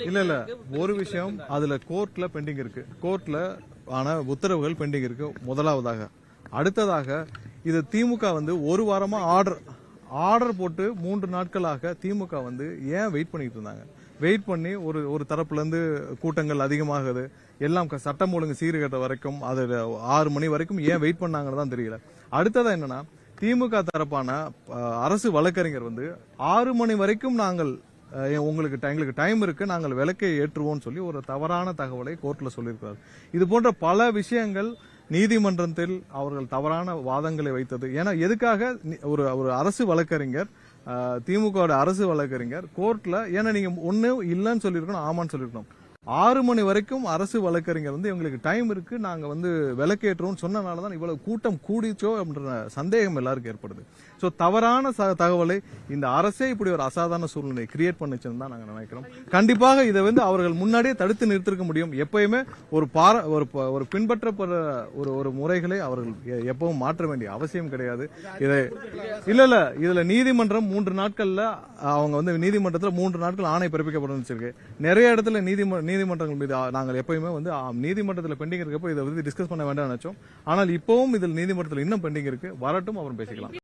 இல்ல ஒரு விஷயம் அதுல கோர்ட்ல பெண்டிங் இருக்கு. கோர்ட்ல ஆன உத்தரவுகள் பெண்டிங் இருக்கு முதலாவதாக. அடுத்ததாக இது திமுக வந்து ஒரு வாரமா ஆர்டர் போட்டு 3 நாட்களாக திமுக வந்து ஏன் வெயிட் பண்ணிட்டு இருந்தாங்க? வெயிட் பண்ணி ஒரு தரப்புல இருந்து கூட்டங்கள் அதிகமாகுது, எல்லாம் சட்டம் ஒழுங்கு சீர்கேட்ட வரைக்கும் அது 6 மணி வரைக்கும் ஏன் வெயிட் பண்ணாங்கன்னு தான் தெரியல. அடுத்ததா என்னன்னா திமுக தரப்பான அரசு வழக்கறிஞர் வந்து 6 மணி வரைக்கும் நாங்கள் எங்களுக்கு டைம் இருக்கு, நாங்கள் விளக்கை ஏற்றுவோம் சொல்லி ஒரு தவறான தகவலை கோர்ட்ல சொல்லியிருக்கிறார். இது போன்ற பல விஷயங்கள் நீதிமன்றத்தில் அவர்கள் தவறான வாதங்களை வைத்தது. ஏன்னா எதுக்காக ஒரு அரசு வழக்கறிஞர் திமுக அரசு வழக்கறிஞர் கோர்ட்ல ஏன்னா நீங்க ஒண்ணு இல்லன்னு சொல்லிருக்கணும், ஆமான்னு சொல்லிருக்கணும். 6 மணி வரைக்கும் அரசு வழக்கறிஞர் வந்து எங்களுக்கு டைம் இருக்கு, நாங்க வந்து விளக்கேற்றோம் சொன்னனாலதான் இவ்வளவு கூட்டம் கூடிச்சோ அப்படின்ற சந்தேகம் எல்லாருக்கும் ஏற்படுது. சோ தவறான தகவலை இந்த அரசே இப்படி ஒரு அசாதாரண சூழ்நிலை கிரியேட் பண்ணுச்சுன்னு தான் நாங்க நினைக்கிறோம். கண்டிப்பாக இதை வந்து அவர்கள் முன்னாடியே தடுத்து நிறுத்திருக்க முடியும். எப்பயுமே ஒரு பின்பற்றப்படுற ஒரு முறைகளை அவர்கள் எப்பவும் மாற்ற வேண்டிய அவசியம் கிடையாது. இதுல நீதிமன்றம் 3 நாட்கள்ல அவங்க வந்து நீதிமன்றத்தில் 3 நாட்கள் ஆணை பிறப்பிக்கப்படும் வச்சிருக்கு. நிறைய இடத்துல நீதிமன்றங்கள் மீது நாங்கள் எப்பயுமே வந்து நீதிமன்றத்தில் பெண்டிங் இருக்கப்போ இதை வந்து டிஸ்கஸ் பண்ண வேண்டாம் நினைச்சோம். ஆனால் இப்பவும் இதில் நீதிமன்றத்தில் இன்னும் பெண்டிங் இருக்கு, வரட்டும் அப்புறம் பேசிக்கலாம்.